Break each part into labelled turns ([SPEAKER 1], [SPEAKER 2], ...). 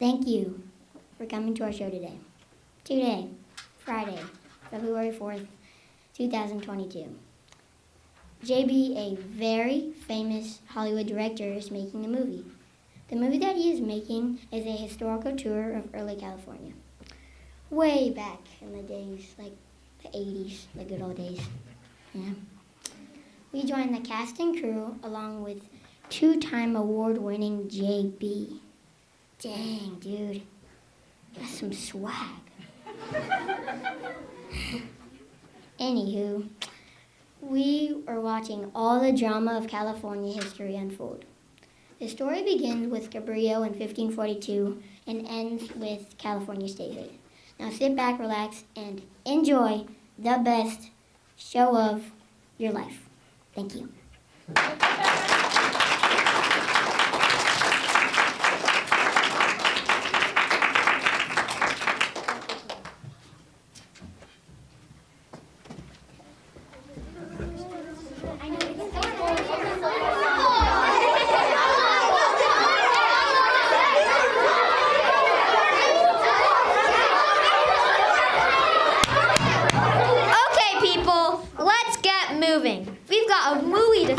[SPEAKER 1] Thank you for coming to our show today. Today, Friday, February 4th, 2022. JB, a very famous Hollywood director, is making a movie. The movie that he is making is a historical tour of early California. Way back in the days, like the 80s, the good old days. Yeah. We joined the cast and crew along with two-time award-winning JB. Dang, dude. That's some swag. Anywho, we are watching all the drama of California history unfold. The story begins with Cabrillo in 1542 and ends with California statehood. Now sit back, relax, and enjoy the best show of your life. Thank you.
[SPEAKER 2] We've got a movie to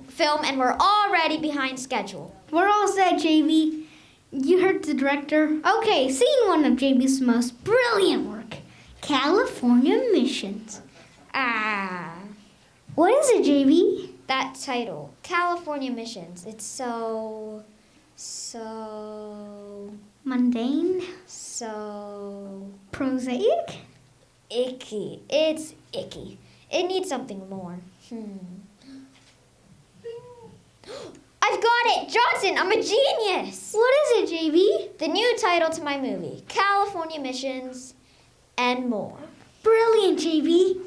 [SPEAKER 2] film and we're already behind schedule.
[SPEAKER 3] We're all set, JB. You heard the director. Okay, scene one of JB's most brilliant work, California Missions. What is it, JB?
[SPEAKER 2] That title, California Missions. It's so
[SPEAKER 3] mundane?
[SPEAKER 2] So
[SPEAKER 3] prosaic?
[SPEAKER 2] Icky. It's icky. It needs something more. I've got it! Johnson, I'm a genius!
[SPEAKER 3] What is it, JB?
[SPEAKER 2] The new title to my movie, California Missions and More.
[SPEAKER 3] Brilliant, JB.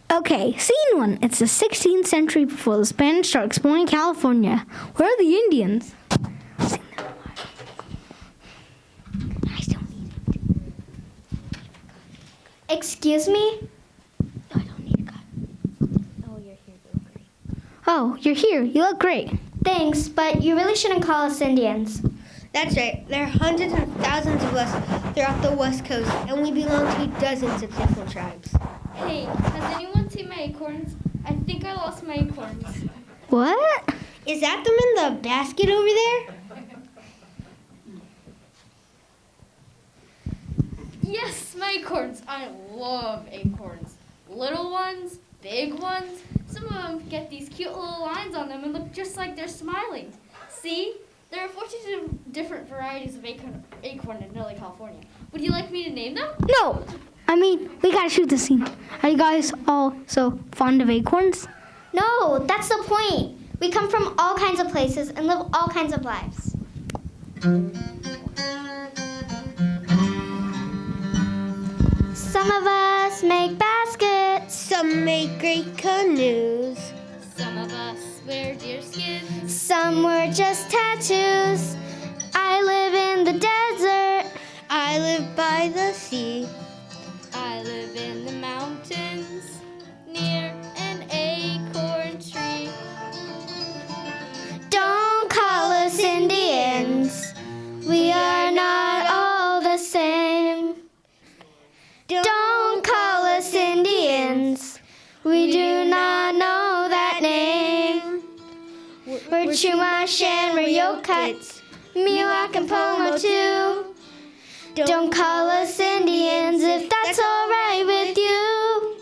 [SPEAKER 3] Okay, scene one. It's the 16th century before the Spanish start exploring California. Where are the Indians? I still need it. Excuse me?
[SPEAKER 1] No, I don't need a cut. Oh, you're here. You look great.
[SPEAKER 3] Oh, you're here. You look great.
[SPEAKER 1] Thanks, but you really shouldn't call us Indians.
[SPEAKER 4] That's right. There are hundreds of thousands of us throughout the West Coast, and we belong to dozens of different tribes.
[SPEAKER 5] Hey, has anyone seen my acorns? I think I lost my acorns.
[SPEAKER 3] What?
[SPEAKER 4] Is that them in the basket over there?
[SPEAKER 5] Yes, my acorns. I love acorns. little ones, big ones. Some of them get these cute little lines on them and look just like they're smiling. See? There are 42 different varieties of acorn in Northern California. Would you like me to name them?
[SPEAKER 3] No! I mean, we gotta shoot the scene. Are you guys all so fond of acorns?
[SPEAKER 1] No, that's the point. We come from all kinds of places and live all kinds of lives. Some of us make baskets.
[SPEAKER 4] Some make great canoes.
[SPEAKER 5] Some of us wear deerskins.
[SPEAKER 1] Some were just tattoos. I live in the desert.
[SPEAKER 4] I live by the sea.
[SPEAKER 5] I live in the mountains near an acorn tree.
[SPEAKER 1] Don't call us Indians. We are not all the same. Don't call us Indians. We do not know that name. We're Chumash and we're Yokuts, Miwok and Pomo too. Don't call us Indians if that's all right with you.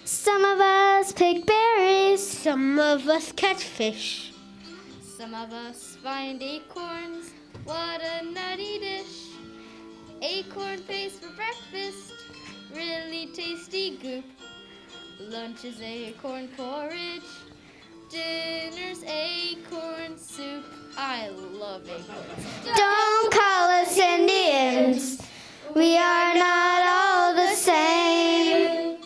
[SPEAKER 1] Some of us pick berries.
[SPEAKER 4] Some of us catch fish.
[SPEAKER 5] Some of us find acorns. What a nutty dish. Acorn paste for breakfast. Really tasty goop. Lunch is acorn porridge. Dinner's acorn soup. I love acorns.
[SPEAKER 1] Don't call us Indians. We are not all the same.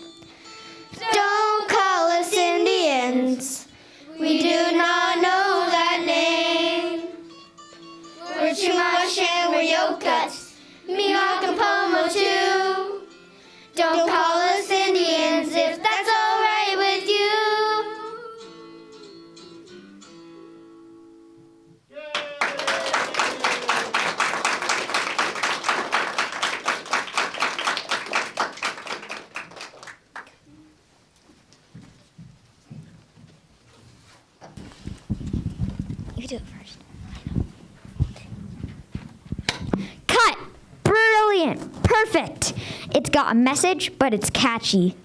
[SPEAKER 1] Don't call us Indians. We do not know that name. We're Chumash and we're Yokuts, Miwok and Pomo too. Don't call us Indians if that's all right with you. You do it first.
[SPEAKER 2] Cut! Brilliant! Perfect! It's got a message, but it's catchy.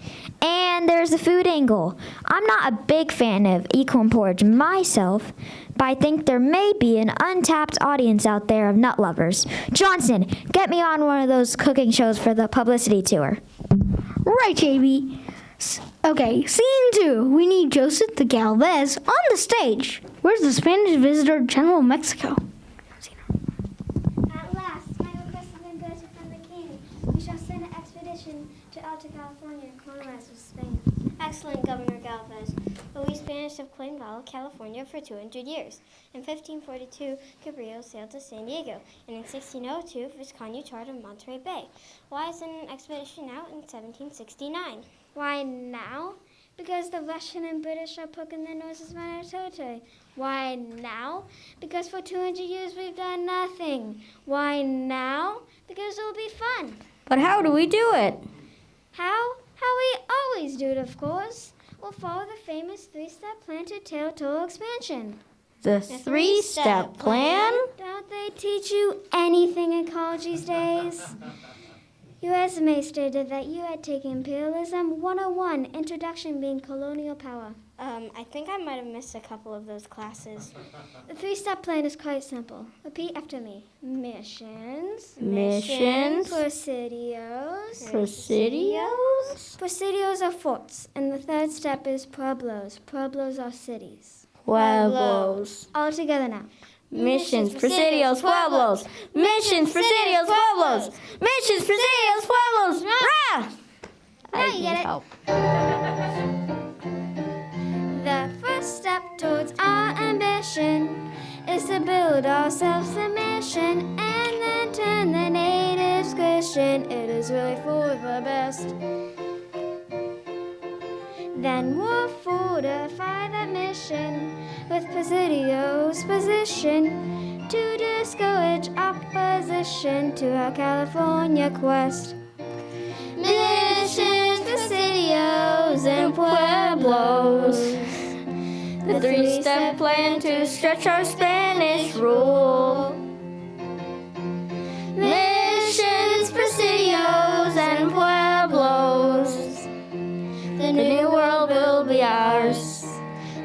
[SPEAKER 2] And there's the food angle. I'm not a big fan of acorn porridge myself, but I think there may be an untapped audience out there of nut lovers. Johnson, get me on one of those cooking shows for the publicity tour.
[SPEAKER 3] Right, JB. Okay, scene 2. We need Joseph the Galvez on the stage. Where's the Spanish visitor general of Mexico?
[SPEAKER 6] At last, my request has been granted from the king. We shall send an expedition to Alta California and colonize with Spain.
[SPEAKER 1] Excellent, Governor Galvez. But we Spanish have claimed all of California for 200 years. In 1542, Cabrillo sailed to San Diego, and in 1602, Vizcaino charted Monterey Bay. Why is an expedition now in 1769?
[SPEAKER 6] Why now? Because the Russian and British are poking their noses around our territory. Why now? Because for 200 years we've done nothing. Why now? Because it'll be fun.
[SPEAKER 2] But how do we do it?
[SPEAKER 6] How? How we always do it, of course. We'll follow the famous three-step plan to territorial expansion.
[SPEAKER 2] The three-step plan?
[SPEAKER 6] Don't they teach you anything in college these days? Your resume stated that you had taken Imperialism 101, Introduction being Colonial Power.
[SPEAKER 1] I think I might have missed a couple of those classes.
[SPEAKER 6] The three-step plan is quite simple. Repeat after me. Missions.
[SPEAKER 2] Missions.
[SPEAKER 6] Presidios.
[SPEAKER 2] Presidios.
[SPEAKER 6] Presidios are forts, and the third step is pueblos. Pueblos are cities.
[SPEAKER 2] Pueblos.
[SPEAKER 6] All together now.
[SPEAKER 2] Missions, presidios, pueblos. Missions, presidios, pueblos. Missions, presidios, pueblos. Rah!
[SPEAKER 6] Now you get it.
[SPEAKER 2] Help.
[SPEAKER 6] The first step towards our ambition is to build our self-submission and then turn the natives Christian. It is really for the best. Then we'll fortify that mission with Presidio's position to discourage opposition to our California quest. Missions, Presidios, and Pueblos.
[SPEAKER 2] The three-step plan to stretch our Spanish rule.
[SPEAKER 6] Missions, Presidios,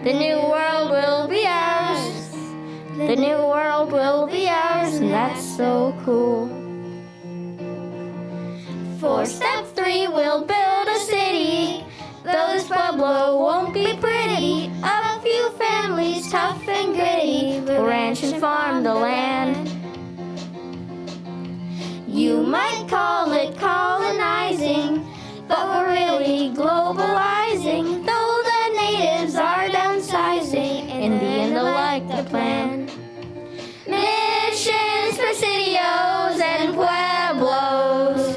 [SPEAKER 2] The new world will be ours. The new world will be ours, and that's so cool. For step 3, we'll build a city. Though this pueblo won't be pretty, a few families tough and gritty will ranch and farm the land. You might call it colonizing, but we're really globalizing. Though the natives are downsizing, in the end they'll like the plan. Missions, presidios, and pueblos.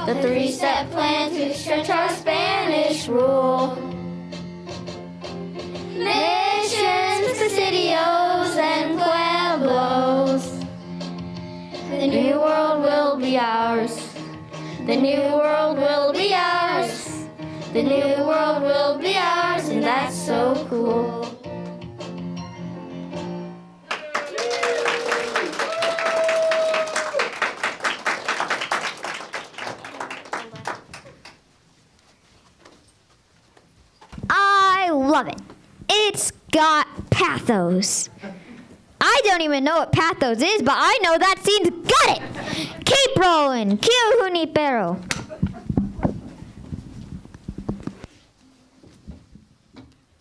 [SPEAKER 2] The 3-step plan to stretch our Spanish rule. Missions, presidios, and pueblos. The new world will be ours. The new world will be ours. The new world will be ours, and that's so cool. I love it. It's got pathos. I don't even know what pathos is, but I know that scene's got it. Keep rolling. Kio Junipero.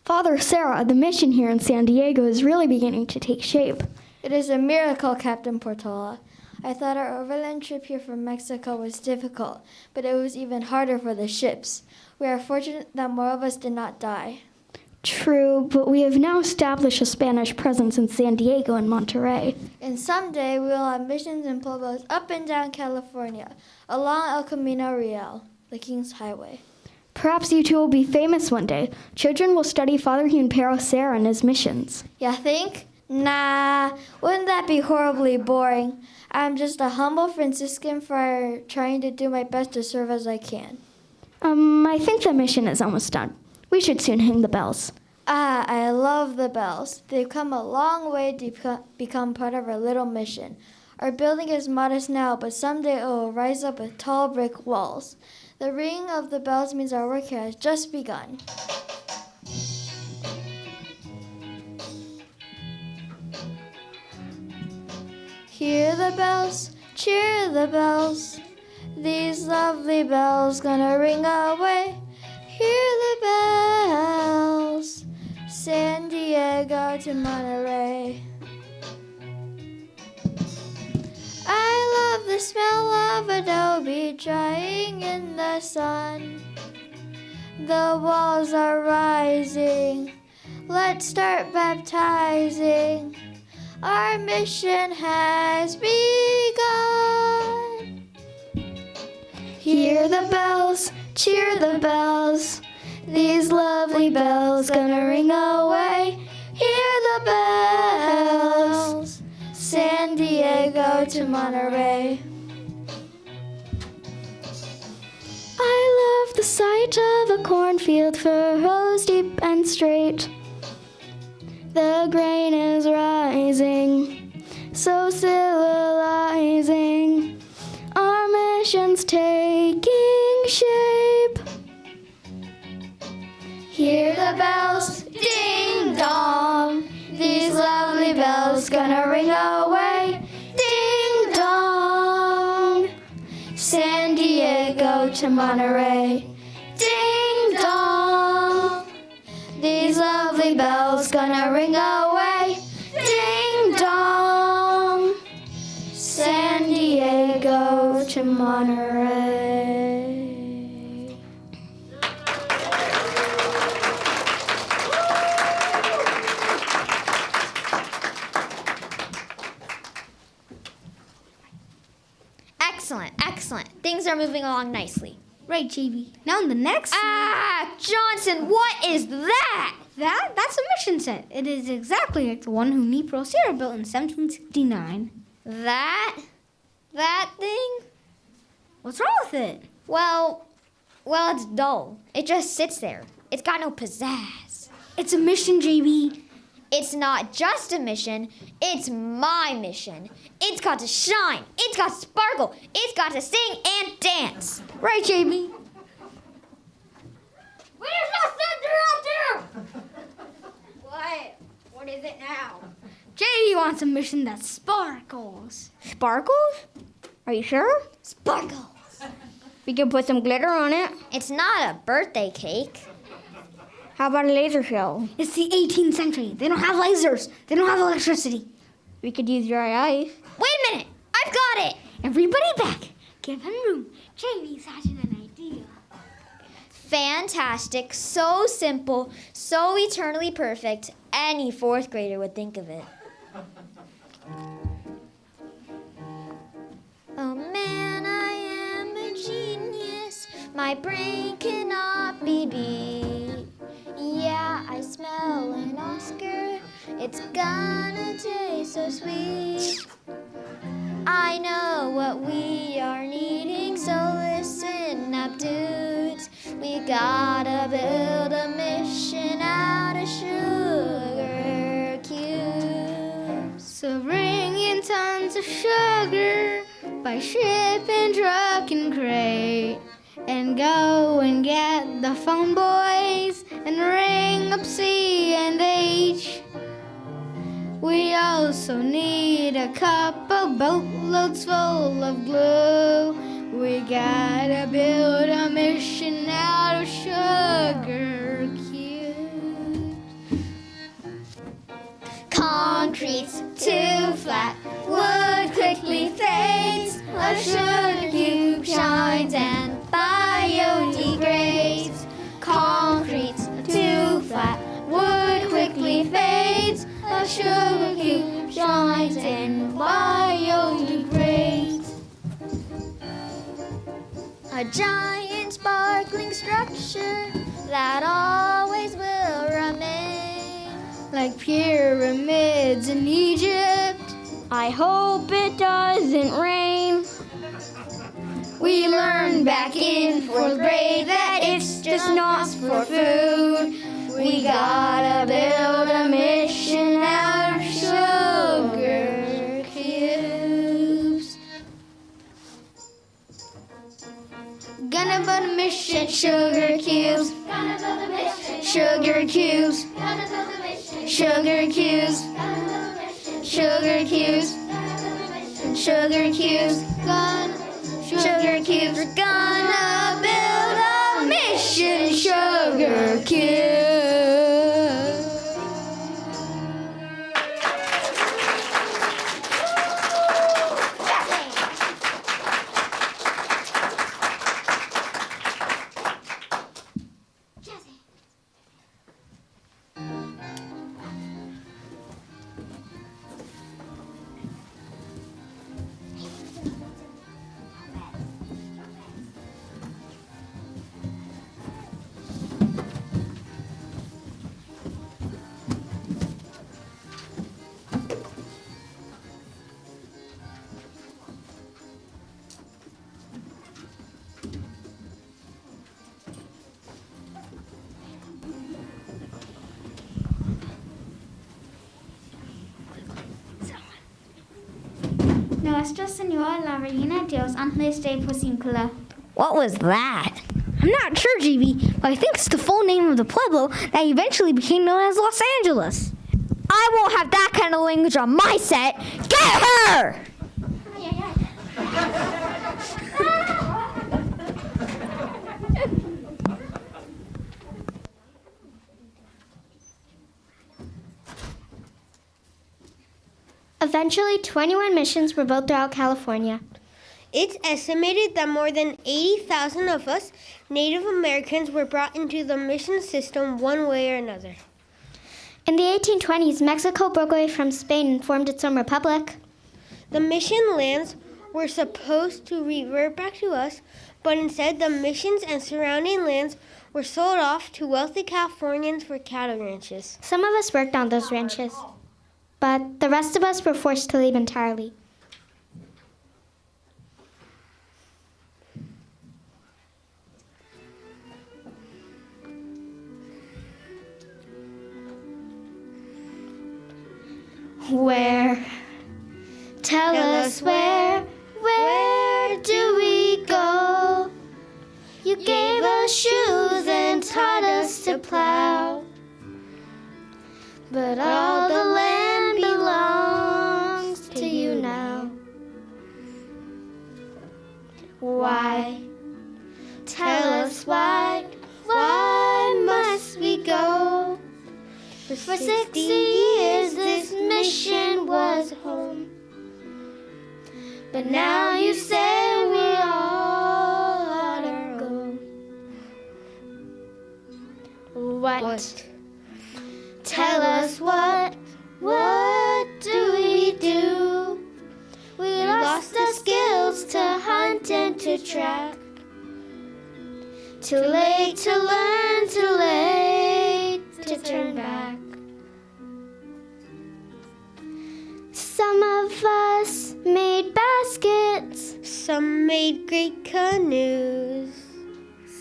[SPEAKER 7] Father Sarah, the mission here in San Diego is really beginning to take shape.
[SPEAKER 6] It is a miracle, Captain Portola. I thought our overland trip here from Mexico was difficult, but it was even harder for the ships. We are fortunate that more of us did not die.
[SPEAKER 7] True, but we have now established a Spanish presence in San Diego and Monterey.
[SPEAKER 6] And someday we will have missions and pueblos up and down California, along El Camino Real, the King's Highway.
[SPEAKER 7] Perhaps you two will be famous one day. Children will study Father Junipero Serra and his missions.
[SPEAKER 6] You think? Nah, wouldn't that be horribly boring? I'm just a humble Franciscan friar trying to do my best to serve as I can.
[SPEAKER 7] I think the mission is almost done. We should soon hang the bells.
[SPEAKER 6] Ah, I love the bells. They've come a long way to become part of our little mission. Our building is modest now, but someday it will rise up with tall brick walls. The ringing of the bells means our work here has just begun. Hear the bells, cheer the bells. These lovely bells gonna ring away. Hear the bells, San Diego to Monterey. I love the smell of adobe drying in the sun. The walls are rising. Let's start baptizing. Our mission has begun. Hear the bells, cheer the bells. These lovely bells gonna ring away. Hear the bells, San Diego to Monterey.
[SPEAKER 7] I love the sight of a cornfield, furrows deep and straight. The grain is rising, so civilizing. Our mission's taking shape. Hear the bells, ding dong. These lovely bells gonna ring away. Ding dong. San Diego to Monterey. Ding dong. These lovely bells gonna ring away. Ding dong. San Diego to Monterey.
[SPEAKER 2] Excellent, excellent. Things are moving along nicely.
[SPEAKER 3] Right, JV. Now in the next
[SPEAKER 2] Ah, Johnson, what is that?
[SPEAKER 3] that's a mission set. It is exactly like the one Junipero Serra built in 1769.
[SPEAKER 2] That thing?
[SPEAKER 3] What's wrong with it?
[SPEAKER 2] Well, it's dull. It just sits there. It's got no pizzazz.
[SPEAKER 3] It's a mission, JV.
[SPEAKER 2] It's not just a mission, it's my mission. It's got to shine, it's got to sparkle, it's got to sing and dance.
[SPEAKER 3] Right, JV.
[SPEAKER 5] Where's my thunder out there?
[SPEAKER 3] What is it now? JD wants a mission that sparkles.
[SPEAKER 7] Sparkles? Are you sure?
[SPEAKER 1] Sparkle.
[SPEAKER 7] We can put some glitter on it.
[SPEAKER 2] It's not a birthday cake.
[SPEAKER 7] How about a laser show?
[SPEAKER 3] It's the 18th century. They don't have lasers. They don't have electricity.
[SPEAKER 7] We could use dry ice.
[SPEAKER 2] Wait a minute. I've got it.
[SPEAKER 3] Everybody back. Give him room. JD's hatching an idea.
[SPEAKER 2] Fantastic. So simple. So eternally perfect. Any fourth grader would think of it. Oh man, I am a genius. My brain cannot be beat. Yeah, I smell an Oscar. It's gonna taste so sweet. I know what we are needing, so listen up, dudes. We gotta build a mission out of sugar cubes.
[SPEAKER 3] So bring in tons of sugar by ship and truck and crate. And go and get the phone boys and ring up C and H. We also need a couple boatloads full of glue. We gotta build a mission out of sugar cubes.
[SPEAKER 2] Concrete's too flat, wood quickly fades. A sugar cube shines and biodegrades. Concrete's too flat, wood quickly fades. A sugar cube shines and biodegrades. A giant sparkling structure that always will remain.
[SPEAKER 3] Like pyramids in Egypt.
[SPEAKER 7] I hope it doesn't rain.
[SPEAKER 3] We learned back in fourth grade that it's just not for food. We gotta build a mission out of sugar cubes. Gonna build a mission, sugar cubes. Gonna build a mission, sugar cubes. Gonna build a mission, sugar cubes. Gonna build a mission, sugar cubes. Sugar cubes, sugar cubes. We're gonna build a mission, sugar cubes.
[SPEAKER 6] Nuestra Señora la Reina Dios Angeles de Posincula.
[SPEAKER 2] What was that?
[SPEAKER 3] I'm not sure, GB, but I think it's the full name of the pueblo that eventually became known as Los Angeles.
[SPEAKER 2] I won't have that kind of language on my set. Get her!
[SPEAKER 6] Eventually, 21 missions were built throughout California.
[SPEAKER 4] It's estimated that more than 80,000 of us Native Americans were brought into the mission system one way or another.
[SPEAKER 6] In the 1820s, Mexico broke away from Spain and formed its own republic.
[SPEAKER 4] The mission lands were supposed to revert back to us, but instead the missions and surrounding lands were sold off to wealthy Californians for cattle ranches.
[SPEAKER 6] Some of us worked on those ranches, but the rest of us were forced to leave entirely. Where? Tell us where do we go? You gave us shoes and taught us to plow. But all
[SPEAKER 3] why? Tell us why must we go? For 60 years this mission was home. But now you say we all ought to go. What? Tell us what do we do? We lost the skills to hunt and to track. Too late to learn, too late to turn back. Some of us made baskets.
[SPEAKER 4] Some made great canoes.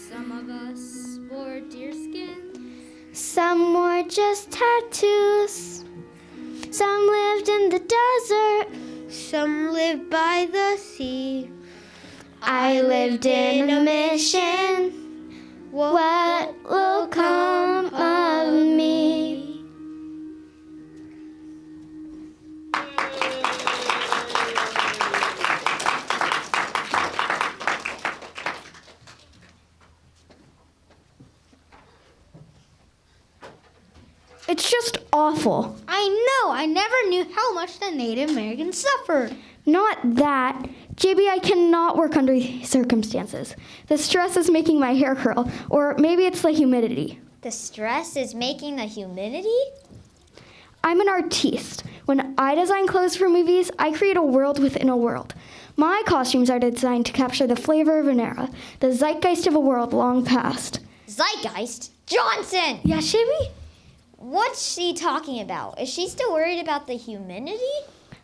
[SPEAKER 5] Some of us wore deerskins.
[SPEAKER 3] Some wore just tattoos. Some lived in the desert.
[SPEAKER 4] Some lived by the sea.
[SPEAKER 3] I lived in a mission. What will come of me?
[SPEAKER 7] It's just awful.
[SPEAKER 3] I know. I never knew how much the Native Americans suffered.
[SPEAKER 7] Not that. JB, I cannot work under these circumstances. The stress is making my hair curl, or maybe it's the humidity.
[SPEAKER 2] The stress is making the humidity?
[SPEAKER 7] I'm an artiste. When I design clothes for movies, I create a world within a world. My costumes are designed to capture the flavor of an era, the zeitgeist of a world long past.
[SPEAKER 2] Zeitgeist? Johnson!
[SPEAKER 7] Yeah, JB?
[SPEAKER 2] What's she talking about? Is she still worried about the humidity?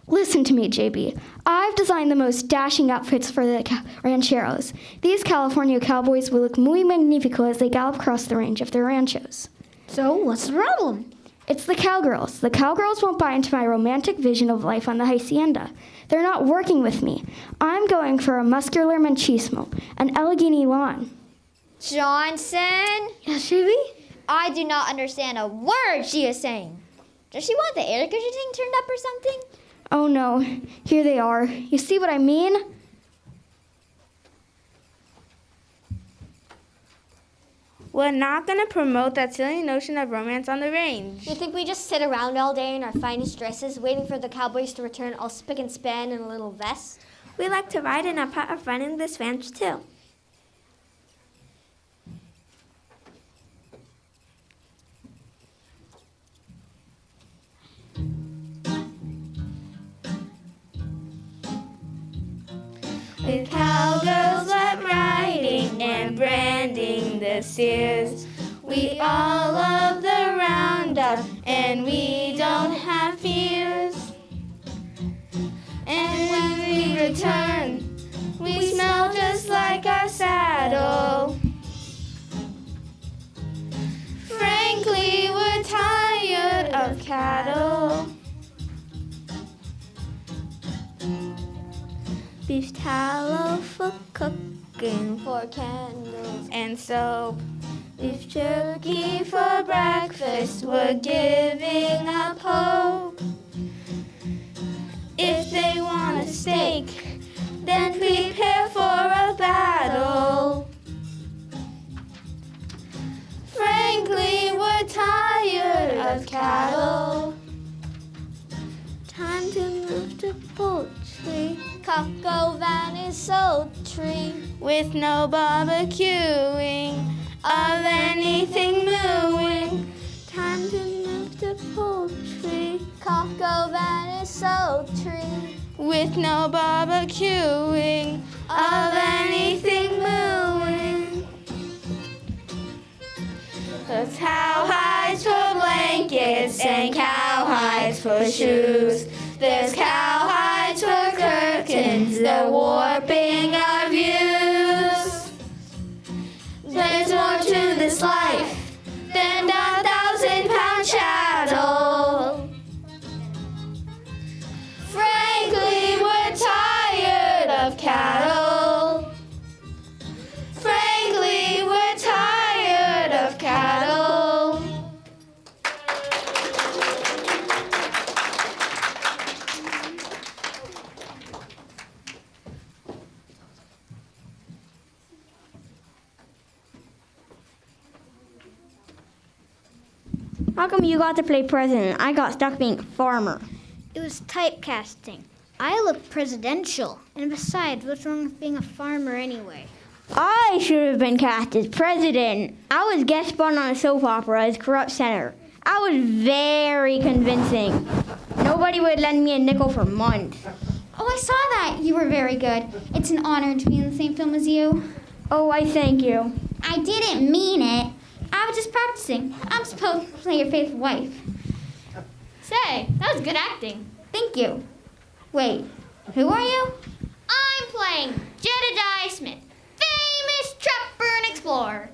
[SPEAKER 7] Listen to me, JB. I've designed the most dashing outfits for the rancheros. These California cowboys will look muy magnifico as they gallop across the range of their ranchos.
[SPEAKER 3] So what's the problem?
[SPEAKER 7] It's the cowgirls. The cowgirls won't buy into my romantic vision of life on the hacienda. They're not working with me. I'm going for a muscular machismo, an Allegheny lawn.
[SPEAKER 2] Johnson?
[SPEAKER 7] Yes, JB?
[SPEAKER 2] I do not understand a word she is saying. Does she want the air conditioning turned up or something?
[SPEAKER 7] Oh no, here they are. You see what I mean?
[SPEAKER 8] We're not going to promote that silly notion of romance on the range.
[SPEAKER 9] You think we just sit around all day in our finest dresses, waiting for the cowboys to return all spick and span in a little vest?
[SPEAKER 8] We like to ride and have part of running this ranch too. With cowgirls up riding and branding the steers, we all love the roundup and we don't have fears. And when we return, we smell just like our saddle. Frankly, we're tired of cattle. Beef tallow for cooking,
[SPEAKER 9] For candles.
[SPEAKER 8] and soap. Beef jerky for breakfast, we're giving up hope. If they want a steak, then prepare for a battle. Frankly, we're tired of cattle. Time to move to poultry.
[SPEAKER 9] Cocoa van is sultry.
[SPEAKER 8] With no barbecuing of anything mooing. Time to move to poultry.
[SPEAKER 9] Cocoa van is sultry.
[SPEAKER 8] With no barbecuing of anything mooing. There's cowhides for blankets and cowhides for shoes. There's cowhides for curtains, they're warping our views. There's more to this life than 1,000-pound chattel. Frankly, we're tired of cattle. Frankly, we're tired of cattle.
[SPEAKER 9] How come you got to play president? I got stuck being farmer.
[SPEAKER 6] It was typecasting. I look presidential. And besides, what's wrong with being a farmer anyway?
[SPEAKER 9] I should have been cast as president. I was guest spun on a soap opera as corrupt senator. I was very convincing. Nobody would lend me a nickel for months.
[SPEAKER 3] Oh, I saw that. You were very good. It's an honor to be in the same film as you.
[SPEAKER 9] Oh, I thank you.
[SPEAKER 3] I didn't mean it. I was just practicing. I'm supposed to play your faithful wife.
[SPEAKER 5] Say, that was good acting.
[SPEAKER 3] Thank you. Wait, who are you?
[SPEAKER 5] I'm playing Jedediah Smith, famous trapper and explorer.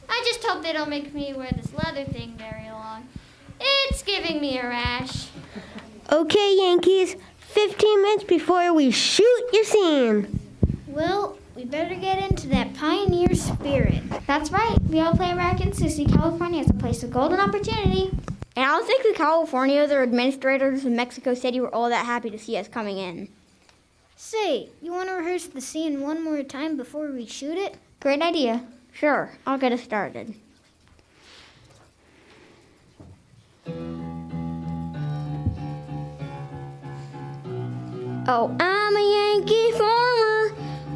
[SPEAKER 5] I just hope they don't make me wear this leather thing very long. It's giving me a rash.
[SPEAKER 4] Okay, Yankees, 15 minutes before we shoot your scene.
[SPEAKER 6] Well, we better get into that pioneer spirit.
[SPEAKER 3] That's right. We all play Americans to see California as a place of golden opportunity.
[SPEAKER 9] And I don't think the Californians or administrators in Mexico City were all that happy to see us coming in.
[SPEAKER 6] Say, you want to rehearse the scene one more time before we shoot it?
[SPEAKER 3] Great idea.
[SPEAKER 9] Sure, I'll get us started. Oh, I'm a Yankee farmer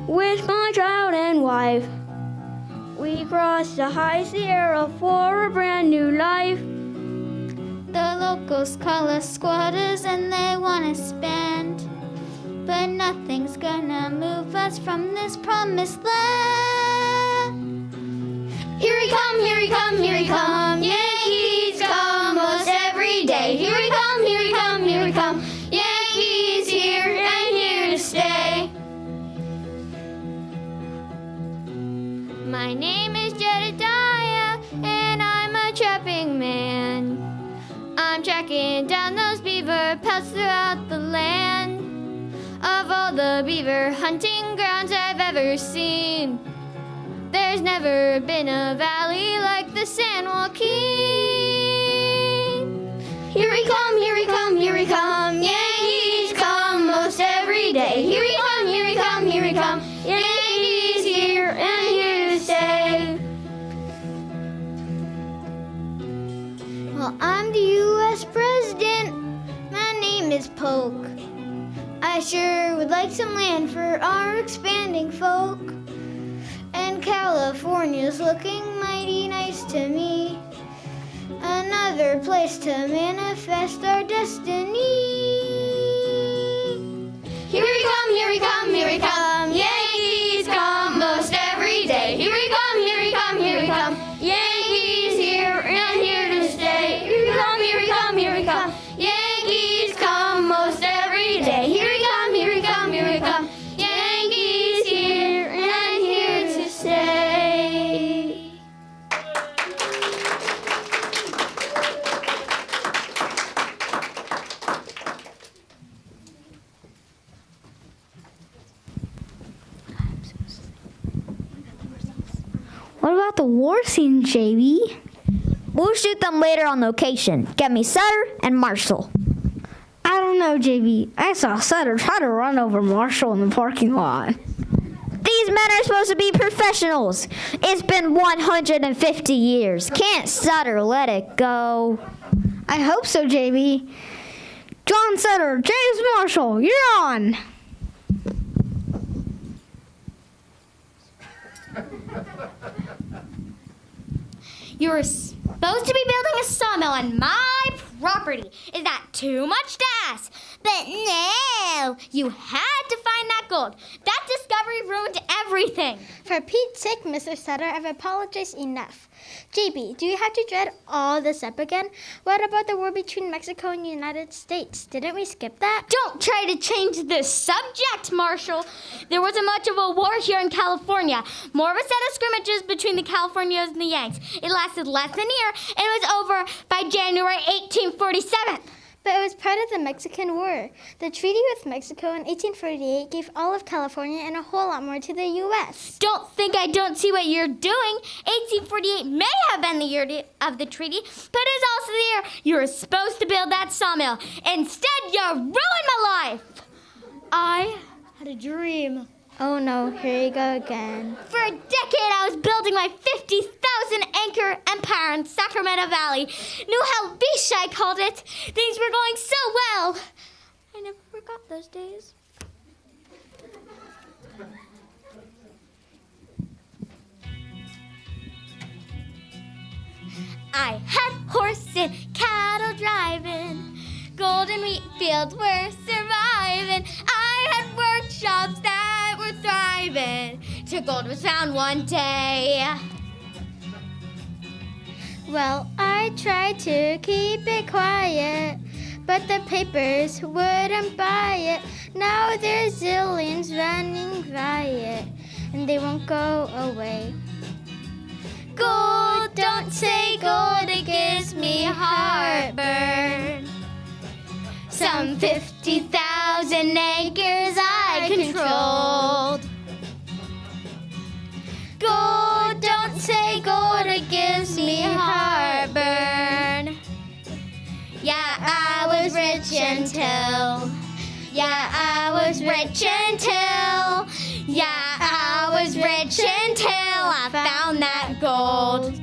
[SPEAKER 9] with my child and wife. We crossed the high Sierra for a brand new life.
[SPEAKER 3] The locals call us squatters and they want to spend. But nothing's gonna move us from this promised land. Here we come, here we come, here we come. Yankees come most every day. Here we come, here we come, here we come. Yankees here and here to stay.
[SPEAKER 5] My name is Jedediah, and I'm a trapping man. I'm tracking down those beaver pelts throughout the land. Of all the beaver hunting grounds I've ever seen, there's never been a valley like the San Joaquin.
[SPEAKER 3] Here we come, here we come, here we come. Yankees come most every day. Here we come, here we come, here we come. Yankees here and here to stay.
[SPEAKER 6] Well, I'm the U.S. President. My name is Polk. I sure would like some land for our expanding folk. And California's looking mighty nice to me. Another place to manifest our destiny.
[SPEAKER 3] Here we come, here we come, here we come. Yankees come most every day. Here we come, here we come, here we come. Yankees here and here to stay. Here we come, here we come, here we come. Yankees come most every day. Here we come, here we come, here we come. Yankees here and here to stay.
[SPEAKER 2] What about the war scene, JB? We'll shoot them later on location. Get me Sutter and Marshall.
[SPEAKER 7] I don't know, JB. I saw Sutter try to run over Marshall in the parking lot.
[SPEAKER 2] These men are supposed to be professionals. It's been 150 years. Can't Sutter let it go?
[SPEAKER 7] I hope so, JB. John Sutter, James Marshall, you're on.
[SPEAKER 5] You're supposed to be building a sawmill on my property. Is that too much to ask? But no, you had to find that gold. That discovery ruined everything.
[SPEAKER 3] For Pete's sake, Mr. Sutter, I've apologized enough. JB, do you have to dread all this up again? What about the war between Mexico and the United States? Didn't we skip that?
[SPEAKER 5] Don't try to change the subject, Marshall. There wasn't much of a war here in California. More of a set of scrimmages between the Californios and the Yanks. It lasted less than a year, and it was over by January 1847.
[SPEAKER 3] But it was part of the Mexican War. The treaty with Mexico in 1848 gave all of California and a whole lot more to the U.S.
[SPEAKER 5] Don't think I don't see what you're doing. 1848 may have been the year of the treaty, but it's also the year you were supposed to build that sawmill. Instead, you ruined my life. I had a dream.
[SPEAKER 3] Oh no, here you go again.
[SPEAKER 5] For a decade, I was building my 50,000 acre empire
[SPEAKER 3] Empire in Sacramento Valley. Knew how bish I called it. Things were going so well. I never forgot those days. I had horse and cattle driving. Golden wheat fields were surviving. I had workshops that were thriving. Till gold was found one day. Well, I tried to keep it quiet, but the papers wouldn't buy it. Now there's zillions running riot, and they won't go away. Gold, don't say gold, it gives me heartburn. Some 50,000 acres I controlled. Gold, don't say gold, it gives me heartburn. Yeah, I was rich until. Yeah, I was rich until. Yeah, I was rich until I found that gold.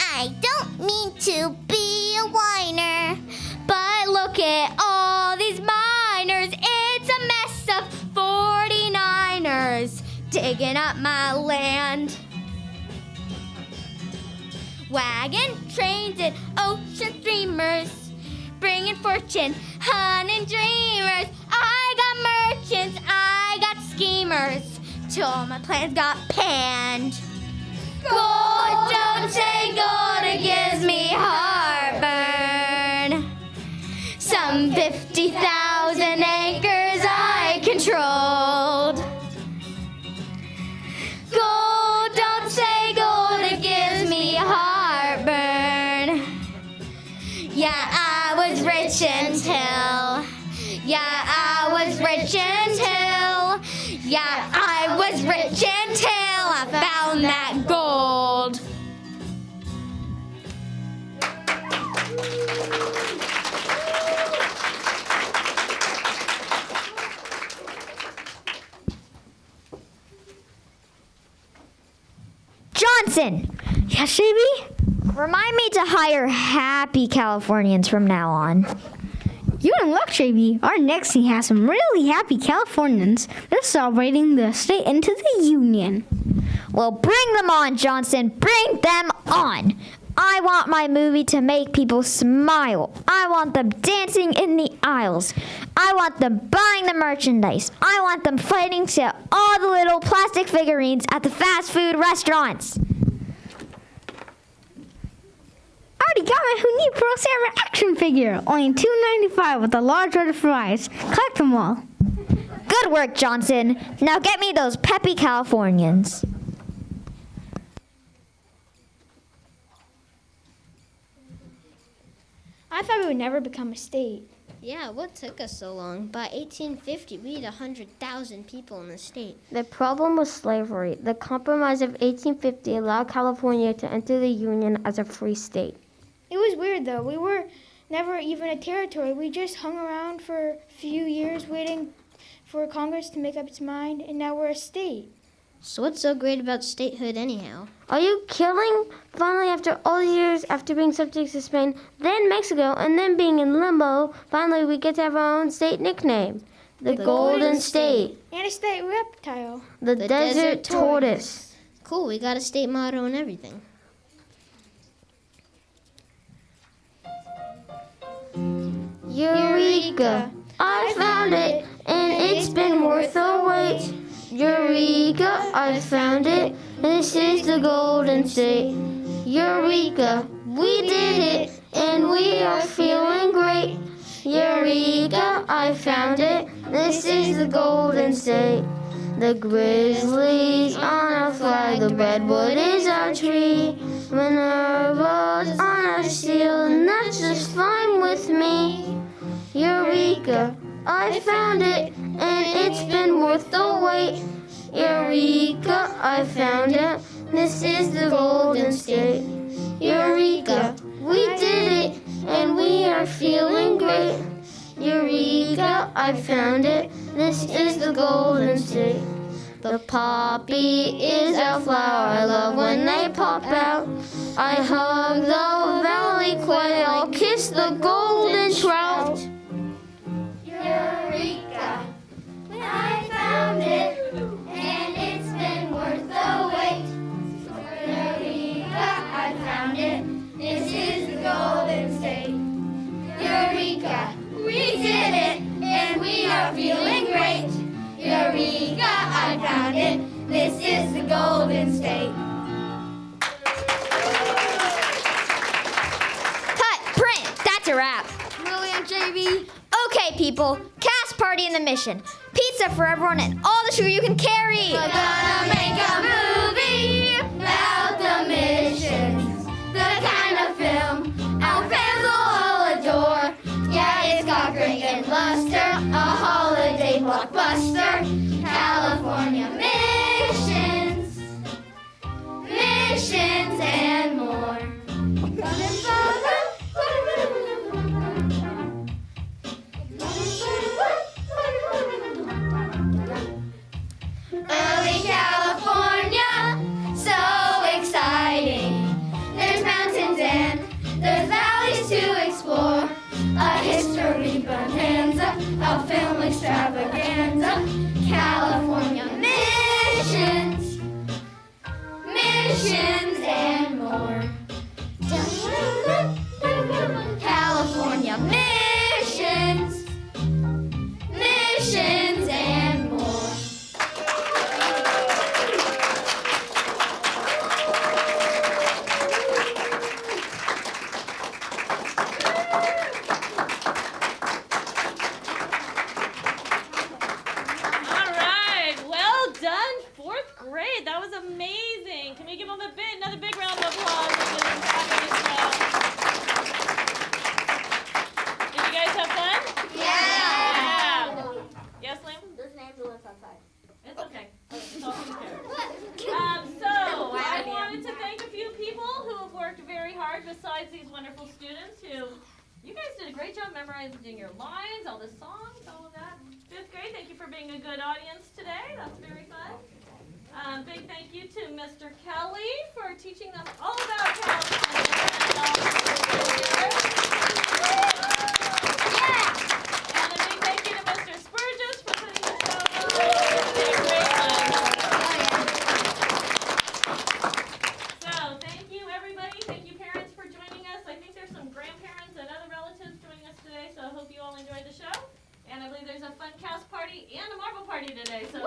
[SPEAKER 3] I don't mean to be a whiner, but look at all these miners. It's a mess of 49ers digging up my land. Wagon trains and ocean steamers, bringing fortune, hunting dreamers. I got merchants, I got schemers, till all my plans got panned. Gold, don't say gold, it gives me heartburn. Some 50,000 acres I controlled. Gold, don't say gold, it gives me heartburn. Yeah, I was rich until. Yeah, I was rich until. Yeah, I was rich until I found that gold.
[SPEAKER 2] Johnson!
[SPEAKER 7] Yes, JB?
[SPEAKER 2] Remind me to hire happy Californians from now on.
[SPEAKER 7] You're in luck, JB. Our next scene has some really happy Californians. They're celebrating the state into the Union.
[SPEAKER 2] Well, bring them on, Johnson. Bring them on. I want my movie to make people smile. I want them dancing in the aisles. I want them buying the merchandise. I want them fighting to all the little plastic figurines at the fast food restaurants.
[SPEAKER 7] Already got my Who Need Pro Sandra action figure. Only $2.95 with a large order for fries. Collect them all.
[SPEAKER 2] Good work, Johnson. Now get me those peppy Californians.
[SPEAKER 6] I thought we would never become a state.
[SPEAKER 1] Yeah, what took us so long? By 1850, we had 100,000 people in the state.
[SPEAKER 9] The problem was slavery. The Compromise of 1850 allowed California to enter the Union as a free state.
[SPEAKER 6] It was weird though. We were never even a territory. We just hung around for a few years waiting for Congress to make up its mind, and now we're a state.
[SPEAKER 1] So what's so great about statehood anyhow?
[SPEAKER 9] Are you killing? Finally, after all these years, after being subject to Spain, then Mexico, and then being in limbo, finally we get to have our own state nickname. The Golden State.
[SPEAKER 6] And a state reptile.
[SPEAKER 9] The Desert Tortoise.
[SPEAKER 1] Cool, we got a state motto and everything.
[SPEAKER 9] Eureka! I found it, and it's been worth a wait. Eureka! I found it. This is the Golden State. Eureka! We did it, and we are feeling great. Eureka! I found it. This is the Golden State. The grizzly's on our flag, the redwood is our tree. Minerva's on our seal, and that's just fine with me. Eureka! I found it, and it's been worth the wait. Eureka! I found it. This is the Golden State. Eureka! We did it, and we are feeling great. Eureka! I found it. This is the Golden State. The poppy is a flower I love when they pop out. I hug the valley quail, kiss the golden trout.
[SPEAKER 8] Eureka! When I found it, and it's been worth the wait. Eureka! I found it. This is the Golden State. Eureka! We did it, and we are feeling great. Eureka! I found it. This is the Golden State.
[SPEAKER 2] Cut, print, that's a wrap.
[SPEAKER 3] Brilliant, JB.
[SPEAKER 2] Okay, people, cast party in the mission. Pizza for everyone and all the sugar you can carry.
[SPEAKER 8] We're gonna make a movie about the missions. The kind of film our fans will all adore. Yeah, it's got grit and luster, a holiday blockbuster. California missions, missions and more. Early California, so exciting. There's mountains and there's valleys to explore. A history bonanza, a film extravaganza. California missions, missions and more. California missions, missions and more.
[SPEAKER 10] All right, well done, fourth grade. That was amazing. Can we give them another big round of applause for this fabulous job? Did you guys have fun? Yeah. Yes, Liam?
[SPEAKER 5] This ambulance outside.
[SPEAKER 10] It's okay. It's all taken care of. So, I wanted to thank a few people who have worked very hard besides these wonderful students who, you guys did a great job memorizing your lines, all the songs, all of that. Fifth grade, thank you for being a good audience today. That's very fun. Big thank you to Mr. Kelly for teaching them all about California and all the And a big thank you to Mr. Spurgis for putting the show on. Did a great job. So, thank you everybody. Thank you parents for joining us. I think there's some grandparents and other relatives joining us today, so I hope you all enjoyed the show. And I believe there's a fun cast party and a marble party today, so